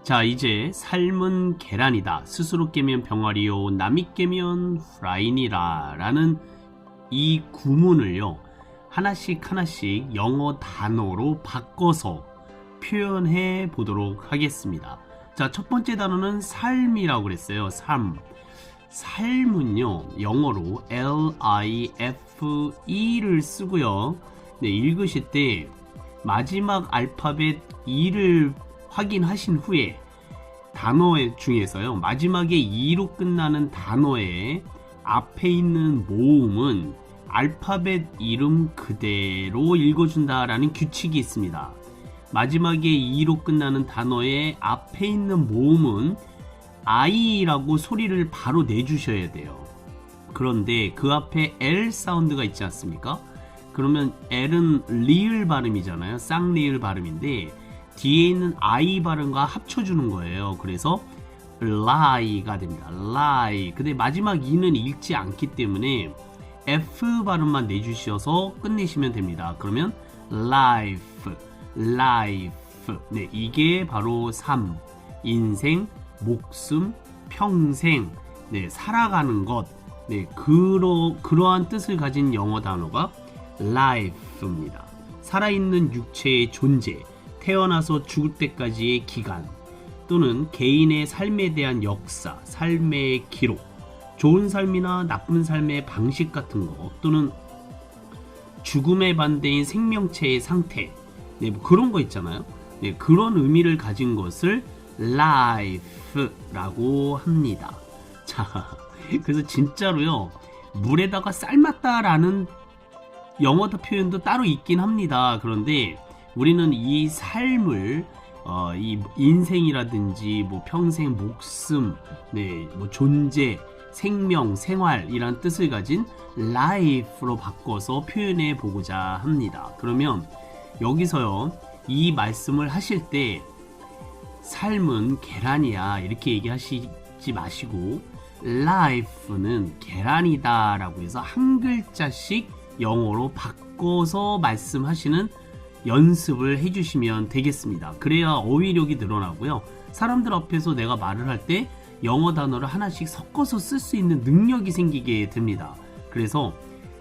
자, 이제 삶은 계란이다. 스스로 깨면 병아리요, 남이 깨면 후라이니라 라는 이 구문을요, 하나씩 하나씩 영어 단어로 바꿔서 표현해 보도록 하겠습니다. 자, 첫 번째 단어는 삶이라고 그랬어요. 삶. 삶은요, 영어로 L-I-F-E를 쓰고요. 네, 읽으실 때 마지막 알파벳 E를 확인하신 후에 단어 중에서요, 마지막에 E로 끝나는 단어의 앞에 있는 모음은 알파벳 이름 그대로 읽어준다라는 규칙이 있습니다. 마지막에 E로 끝나는 단어의 앞에 있는 모음은 I라고 소리를 바로 내주셔야 돼요. 그런데 그 앞에 L 사운드가 있지 않습니까? 그러면 L은 리을 발음이잖아요. 쌍리을 발음인데 뒤에 있는 I 발음과 합쳐주는 거예요. 그래서 lie가 됩니다. lie. 근데 마지막 E는 읽지 않기 때문에 F 발음만 내주셔서 끝내시면 됩니다. 그러면 life, life. 네, 이게 바로 삶, 인생, 목숨, 평생, 네, 살아가는 것. 네, 그러한 뜻을 가진 영어 단어가 life입니다. 살아있는 육체의 존재, 태어나서 죽을 때까지의 기간, 또는 개인의 삶에 대한 역사, 삶의 기록, 좋은 삶이나 나쁜 삶의 방식 같은 거, 또는 죽음의 반대인 생명체의 상태, 네, 뭐 그런 거 있잖아요. 네, 그런 의미를 가진 것을 life라고 합니다. 자, 그래서 진짜로요, 물에다가 삶았다라는 영어 표현도 따로 있긴 합니다. 그런데 우리는 이 삶을 이 인생이라든지 뭐 평생, 목숨, 네, 뭐 존재, 생명, 생활이란 뜻을 가진 life로 바꿔서 표현해 보고자 합니다. 그러면 여기서요, 이 말씀을 하실 때 삶은 계란이야 이렇게 얘기하시지 마시고 life는 계란이다 라고 해서 한 글자씩 영어로 바꿔서 말씀하시는 연습을 해주시면 되겠습니다. 그래야 어휘력이 늘어나고요, 사람들 앞에서 내가 말을 할 때 영어 단어를 하나씩 섞어서 쓸 수 있는 능력이 생기게 됩니다. 그래서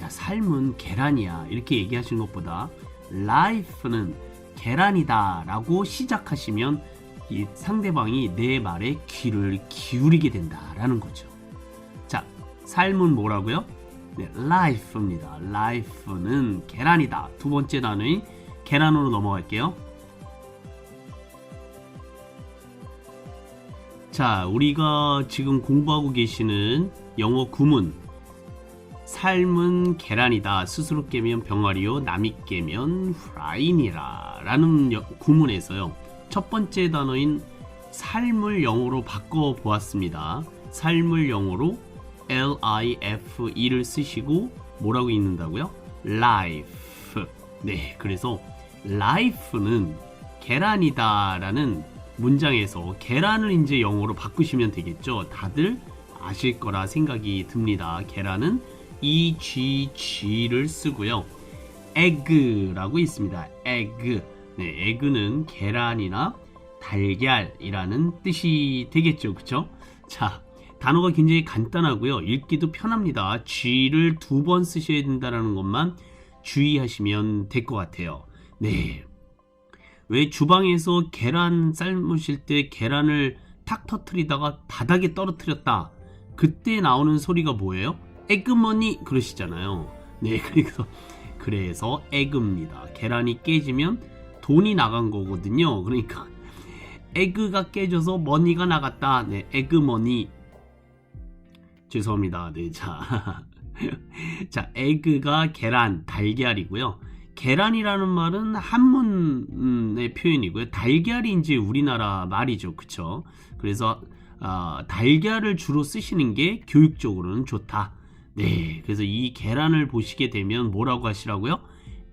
야, 삶은 계란이야 이렇게 얘기하시는 것보다 life는 계란이다 라고 시작하시면 이 상대방이 내 말에 귀를 기울이게 된다라는 거죠. 자, 삶은 뭐라고요? 네, life입니다. life는 계란이다. 두 번째 단어인 계란으로 넘어갈게요. 자, 우리가 지금 공부하고 계시는 영어 구문, 삶은 계란이다. 스스로 깨면 병아리요, 남이 깨면 후라이니라 라는 구문에서요, 첫 번째 단어인 삶을 영어로 바꿔 보았습니다. 삶을 영어로 L-I-F-E를 쓰시고 뭐라고 읽는다고요? life. 네, 그래서 life는 계란이다 라는 문장에서 계란을 이제 영어로 바꾸시면 되겠죠. 다들 아실 거라 생각이 듭니다. 계란은 EGG를 쓰고요, egg라고 있습니다. egg. 네, egg는 계란이나 달걀이라는 뜻이 되겠죠. 그쵸? 자, 단어가 굉장히 간단하고요, 읽기도 편합니다. G를 2번 쓰셔야 된다는 것만 주의하시면 될 것 같아요. 네, 왜 주방에서 계란 삶으실 때 계란을 탁 터트리다가 바닥에 떨어뜨렸다, 그때 나오는 소리가 뭐예요? 에그머니 그러시잖아요. 네, 그래서 에그입니다. 계란이 깨지면 돈이 나간 거거든요. 그러니까 에그가 깨져서 머니가 나갔다. 네, 에그머니. 죄송합니다. 네, 자, 자, 에그가 계란, 달걀이고요. 계란이라는 말은 한문의 표현이고요, 달걀이 이제 우리나라 말이죠. 그쵸? 그래서 달걀을 주로 쓰시는 게 교육적으로는 좋다. 네, 그래서 이 계란을 보시게 되면 뭐라고 하시라고요?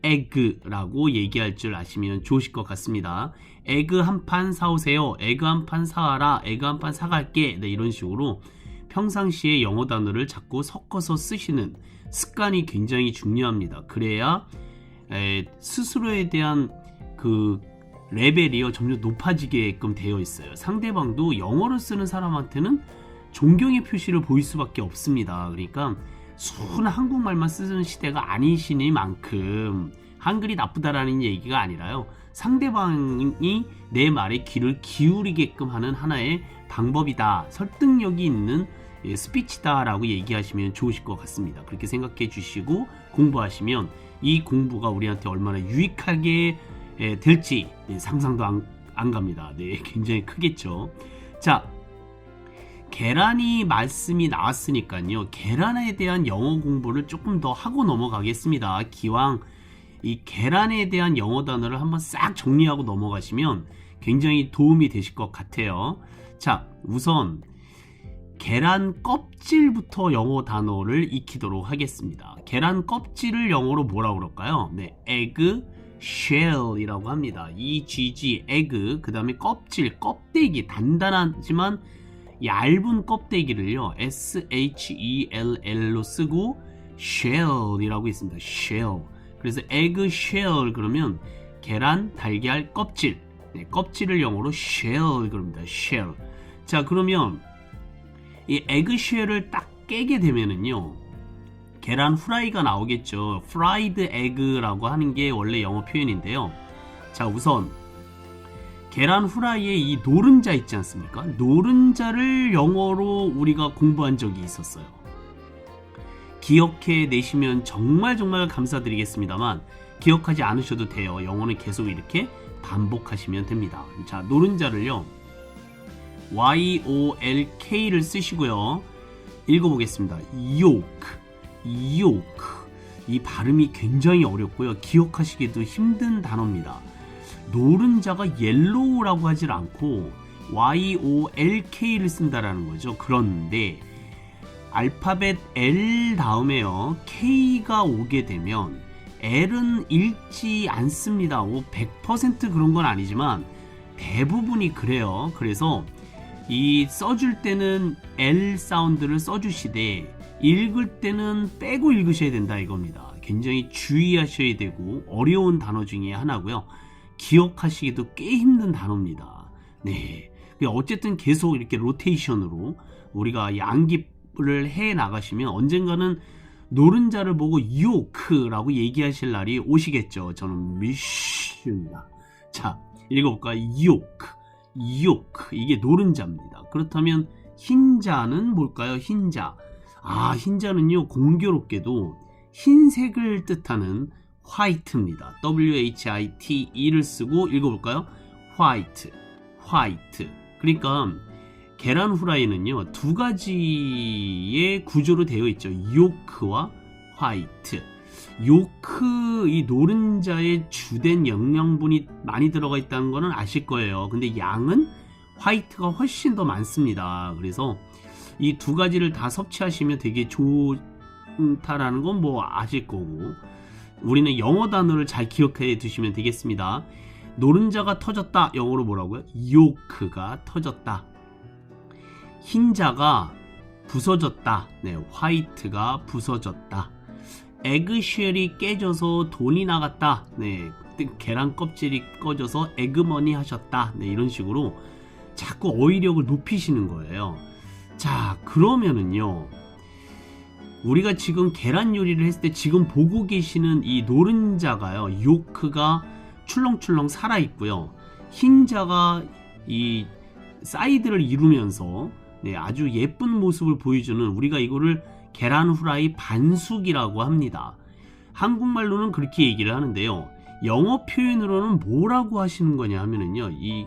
에그라고 얘기할 줄 아시면 좋으실 것 같습니다. 에그 한 판 사오세요. 에그 한 판 사와라. 에그 한 판 사갈게. 네, 이런 식으로 평상시에 영어 단어를 자꾸 섞어서 쓰시는 습관이 굉장히 중요합니다. 그래야 스스로에 대한 그 레벨이요 점점 높아지게끔 되어 있어요. 상대방도 영어를 쓰는 사람한테는 존경의 표시를 보일 수밖에 없습니다. 그러니까 순한 한국말만 쓰는 시대가 아니시니만큼 한글이 나쁘다라는 얘기가 아니라요, 상대방이 내 말에 귀를 기울이게끔 하는 하나의 방법이다, 설득력이 있는 스피치다 라고 얘기하시면 좋으실 것 같습니다. 그렇게 생각해 주시고 공부하시면 이 공부가 우리한테 얼마나 유익하게 될지 상상도 안 갑니다. 네, 굉장히 크겠죠. 자, 계란이 말씀이 나왔으니까요, 계란에 대한 영어 공부를 조금 더 하고 넘어가겠습니다. 기왕 이 계란에 대한 영어 단어를 한번 싹 정리하고 넘어가시면 굉장히 도움이 되실 것 같아요. 자, 우선 계란 껍질부터 영어 단어를 익히도록 하겠습니다. 계란 껍질을 영어로 뭐라고 그럴까요? 네, egg shell이라고 합니다. EGG, egg, 그 다음에 껍질, 껍데기, 단단하지만 얇은 껍데기를요, SHELL로 쓰고 shell이라고 있습니다. shell. 그래서 egg shell 그러면 계란, 달걀, 껍질. 네, 껍질을 영어로 shell 그럽니다. shell. 자, 그러면 이 에그쉘을 딱 깨게 되면은요, 계란 후라이가 나오겠죠. 프라이드 에그라고 하는 게 원래 영어 표현인데요. 자, 우선 계란 후라이에 이 노른자 있지 않습니까? 노른자를 영어로 우리가 공부한 적이 있었어요. 기억해 내시면 정말 감사드리겠습니다만 기억하지 않으셔도 돼요. 영어는 계속 이렇게 반복하시면 됩니다. 자, 노른자를요, YOLK를 쓰시고요. 읽어보겠습니다. yolk. 이 발음이 굉장히 어렵고요. 기억하시기도 힘든 단어입니다. 노른자가 옐로우라고 하질 않고 YOLK를 쓴다라는 거죠. 그런데 알파벳 L 다음에요, K가 오게 되면 L은 읽지 않습니다. 100% 그런 건 아니지만 대부분이 그래요. 그래서 이 써줄 때는 L 사운드를 써주시되 읽을 때는 빼고 읽으셔야 된다 이겁니다. 굉장히 주의하셔야 되고 어려운 단어 중에 하나고요. 기억하시기도 꽤 힘든 단어입니다. 네, 어쨌든 계속 이렇게 로테이션으로 우리가 양기를 해 나가시면 언젠가는 노른자를 보고 요크라고 얘기하실 날이 오시겠죠. 저는 미쉬입니다. 자, 읽어볼까요? 요크. 이게 노른자입니다. 그렇다면 흰자는 뭘까요? 흰자. 흰자는요, 공교롭게도 흰색을 뜻하는 화이트입니다. WHITE를 쓰고 읽어볼까요? 화이트. 그러니까 계란 후라이는요, 두 가지의 구조로 되어 있죠. 요크와 화이트. 요크, 이 노른자의 주된 영양분이 많이 들어가 있다는 거는 아실 거예요. 근데 양은 화이트가 훨씬 더 많습니다. 그래서 이 두 가지를 다 섭취하시면 되게 좋다라는 건 뭐 아실 거고, 우리는 영어 단어를 잘 기억해 두시면 되겠습니다. 노른자가 터졌다, 영어로 뭐라고요? 요크가 터졌다. 흰자가 부서졌다. 네, 화이트가 부서졌다. 에그쉘이 깨져서 돈이 나갔다. 네, 계란 껍질이 꺼져서 에그머니 하셨다. 네, 이런 식으로 자꾸 어휘력을 높이시는 거예요. 자, 그러면은요, 우리가 지금 계란 요리를 했을 때 지금 보고 계시는 이 노른자가요, 요크가 출렁출렁 살아있고요, 흰자가 이 사이드를 이루면서 네, 아주 예쁜 모습을 보여주는, 우리가 이거를 계란 후라이 반숙이라고 합니다. 한국말로는 그렇게 얘기를 하는데요, 영어 표현으로는 뭐라고 하시는 거냐 하면은요, 이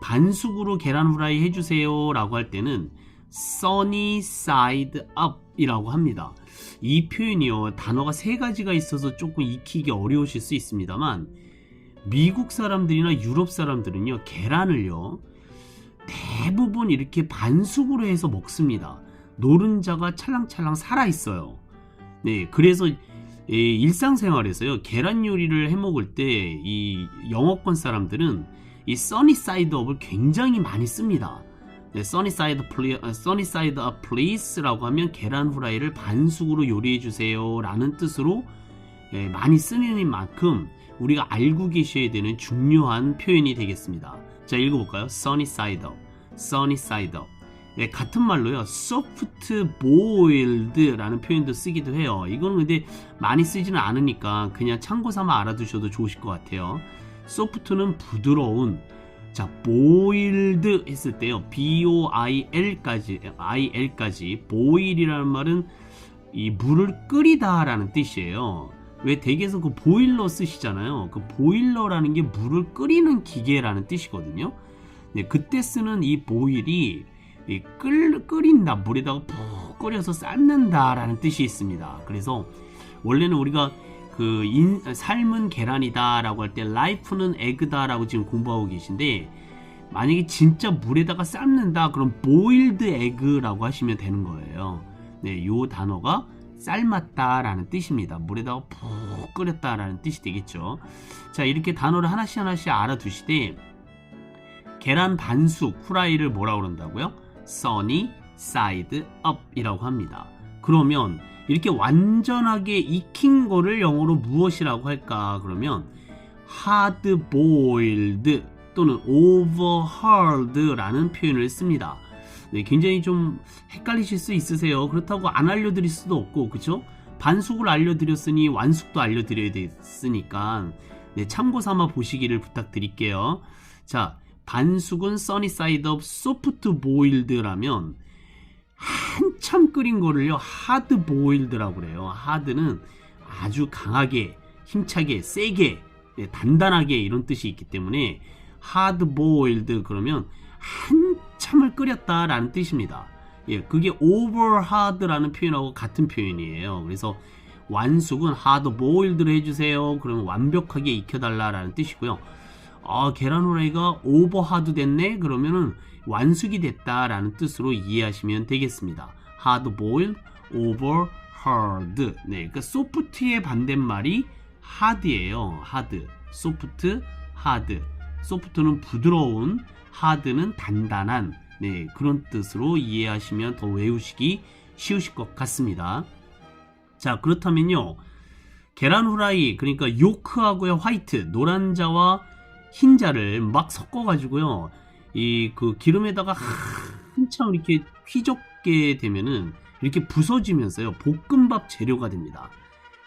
반숙으로 계란 후라이 해주세요 라고 할 때는 sunny side up 이라고 합니다. 이 표현이요, 단어가 세 가지가 있어서 조금 익히기 어려우실 수 있습니다만, 미국 사람들이나 유럽 사람들은요, 계란을요 대부분 이렇게 반숙으로 해서 먹습니다. 노른자가 찰랑찰랑 살아있어요. 네, 그래서 일상생활에서요, 계란 요리를 해 먹을 때 이 영어권 사람들은 이 sunny side up을 굉장히 많이 씁니다. 네, sunny side up please라고 하면 계란 후라이를 반숙으로 요리해 주세요 라는 뜻으로 많이 쓰는 만큼 우리가 알고 계셔야 되는 중요한 표현이 되겠습니다. 자, 읽어볼까요? sunny side up, sunny side up. 네, 같은 말로요, soft boiled라는 표현도 쓰기도 해요. 이거는 근데 많이 쓰지는 않으니까 그냥 참고 삼아 알아두셔도 좋으실 것 같아요. soft는 부드러운, 자, boiled 했을 때요, boil까지, boil이라는 말은 이 물을 끓이다 라는 뜻이에요. 왜 댁에서 그 보일러 쓰시잖아요. 그 보일러라는 게 물을 끓이는 기계라는 뜻이거든요. 네, 그때 쓰는 이 보일이 끓인다, 물에다가 푹 끓여서 삶는다 라는 뜻이 있습니다. 그래서 원래는 우리가 삶은 계란이다 라고 할 때 life는 egg다 라고 지금 공부하고 계신데, 만약에 진짜 물에다가 삶는다 그럼 boiled egg라고 하시면 되는 거예요. 네, 요 단어가 삶았다 라는 뜻입니다. 물에다가 푹 끓였다 라는 뜻이 되겠죠. 자, 이렇게 단어를 하나씩 알아두시되, 계란 반숙 후라이를 뭐라고 그런다고요? sunny side up 이라고 합니다. 그러면 이렇게 완전하게 익힌 거를 영어로 무엇이라고 할까? 그러면 hard boiled 또는 over hard 라는 표현을 씁니다. 네, 굉장히 좀 헷갈리실 수 있으세요. 그렇다고 안 알려드릴 수도 없고, 그쵸? 반숙을 알려드렸으니 완숙도 알려드려야 됐으니까, 네, 참고 삼아 보시기를 부탁드릴게요. 자, 반숙은 sunny side up soft boiled라면, 한참 끓인 거를요 hard boiled라고 그래요. hard는 아주 강하게, 힘차게, 세게, 네, 단단하게 이런 뜻이 있기 때문에 hard boiled 그러면 한참을 끓였다 라는 뜻입니다. 예, 그게 over hard라는 표현하고 같은 표현이에요. 그래서 완숙은 hard boiled로 해주세요. 그러면 완벽하게 익혀달라 라는 뜻이고요. 계란 후라이가 over hard 됐네? 그러면은 완숙이 됐다 라는 뜻으로 이해하시면 되겠습니다. hard boiled, over hard. 네, 그러니까 soft의 반대말이 hard예요. hard, soft, hard. soft는 부드러운, hard는 단단한, 네, 그런 뜻으로 이해하시면 더 외우시기 쉬우실 것 같습니다. 자, 그렇다면요, 계란 후라이, 그러니까 요크하고요 화이트, 노란자와 흰자를 막 섞어가지고요, 그 기름에다가 한참 이렇게 휘젓게 되면은 이렇게 부서지면서요 볶음밥 재료가 됩니다.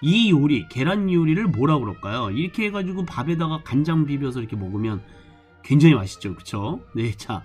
이 요리, 계란 요리를 뭐라고 그럴까요? 이렇게 해가지고 밥에다가 간장 비벼서 이렇게 먹으면 굉장히 맛있죠, 그쵸? 네, 자,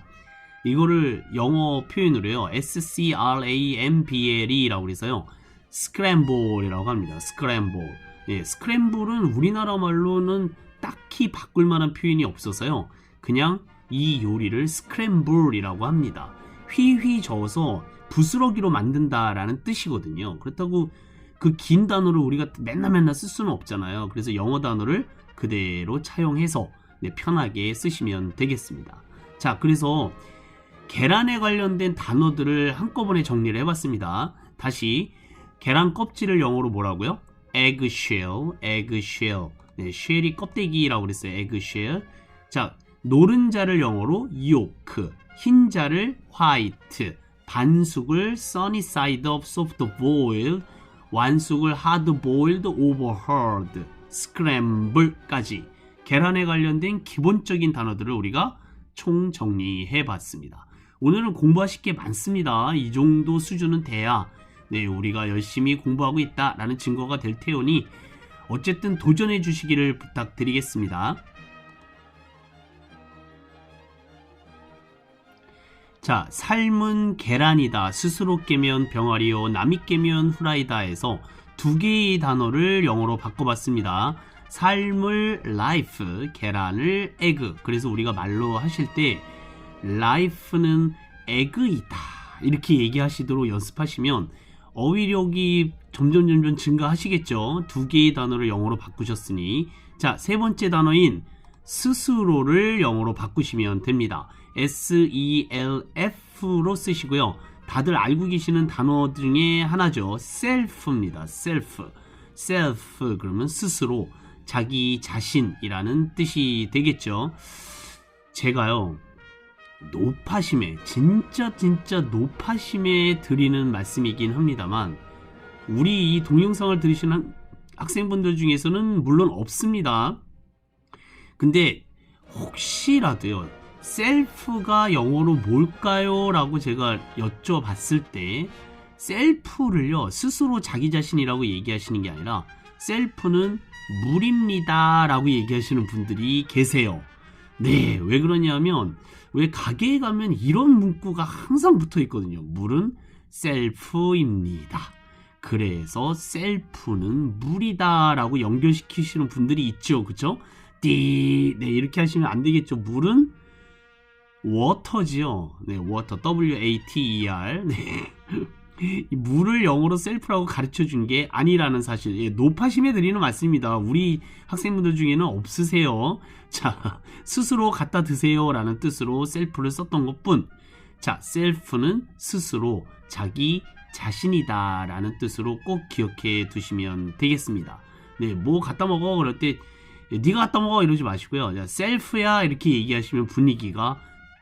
이거를 영어 표현으로요 scrambl이라고 해서요 scramble이라고 합니다. scramble. 예, scramble은 우리나라 말로는 딱히 바꿀 만한 표현이 없어서요 그냥 이 요리를 스크램블이라고 합니다. 휘휘 저어서 부스러기로 만든다라는 뜻이거든요. 그렇다고 그 긴 단어를 우리가 맨날 쓸 수는 없잖아요. 그래서 영어 단어를 그대로 차용해서 네, 편하게 쓰시면 되겠습니다. 자, 그래서 계란에 관련된 단어들을 한꺼번에 정리를 해봤습니다. 다시, 계란 껍질을 영어로 뭐라고요? eggshell, eggshell. 네, shell이 껍데기라고 그랬어요. eggshell. 자, 노른자를 영어로 yolk, 흰자를 white, 반숙을 sunny side up soft boiled, 완숙을 hard boiled over hard, scramble까지 계란에 관련된 기본적인 단어들을 우리가 총 정리해 봤습니다. 오늘은 공부하실 게 많습니다. 이 정도 수준은 돼야 네, 우리가 열심히 공부하고 있다라는 증거가 될 테오니 어쨌든 도전해 주시기를 부탁드리겠습니다. 자, 삶은 계란이다. 스스로 깨면 병아리요. 남이 깨면 후라이다에서 두 개의 단어를 영어로 바꿔봤습니다. 삶을 life, 계란을 egg. 그래서 우리가 말로 하실 때 life는 egg이다 이렇게 얘기하시도록 연습하시면 어휘력이 점점 증가하시겠죠. 두 개의 단어를 영어로 바꾸셨으니. 자, 세 번째 단어인 스스로를 영어로 바꾸시면 됩니다. self로 쓰시고요. 다들 알고 계시는 단어 중에 하나죠. self입니다. self 그러면 스스로, 자기 자신이라는 뜻이 되겠죠. 제가요 노파심에, 진짜 노파심에 드리는 말씀이긴 합니다만, 우리 이 동영상을 들으시는 학생분들 중에서는 물론 없습니다. 근데 혹시라도요, 셀프가 영어로 뭘까요? 라고 제가 여쭤봤을 때 셀프를요, 스스로 자기 자신이라고 얘기하시는 게 아니라 셀프는 물입니다 라고 얘기하시는 분들이 계세요. 네, 왜 그러냐면 왜 가게에 가면 이런 문구가 항상 붙어 있거든요. 물은 셀프입니다. 그래서 셀프는 물이다 라고 연결시키시는 분들이 있죠. 그쵸? 네, 이렇게 하시면 안 되겠죠. 물은 워터지요. 네, 워터, W-A-T-E-R. 네. 이 물을 영어로 셀프라고 가르쳐 준 게 아니라는 사실. 예, 노파심에 드리는 말씀입니다. 우리 학생분들 중에는 없으세요. 자, 스스로 갖다 드세요 라는 뜻으로 셀프를 썼던 것 뿐. 자, 셀프는 스스로 자기 자신이다 라는 뜻으로 꼭 기억해 두시면 되겠습니다. 네, 뭐 갖다 먹어 그럴 때 네가 갖다 먹어 이러지 마시고요. 야, 셀프야 이렇게 얘기하시면 분위기가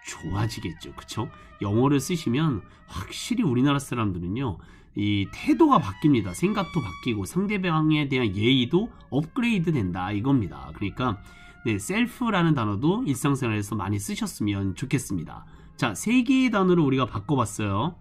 좋아지겠죠. 그쵸? 영어를 쓰시면 확실히 우리나라 사람들은요, 이 태도가 바뀝니다. 생각도 바뀌고 상대방에 대한 예의도 업그레이드 된다 이겁니다. 그러니까 네, 셀프라는 단어도 일상생활에서 많이 쓰셨으면 좋겠습니다. 자, 세 개의 단어를 우리가 바꿔봤어요.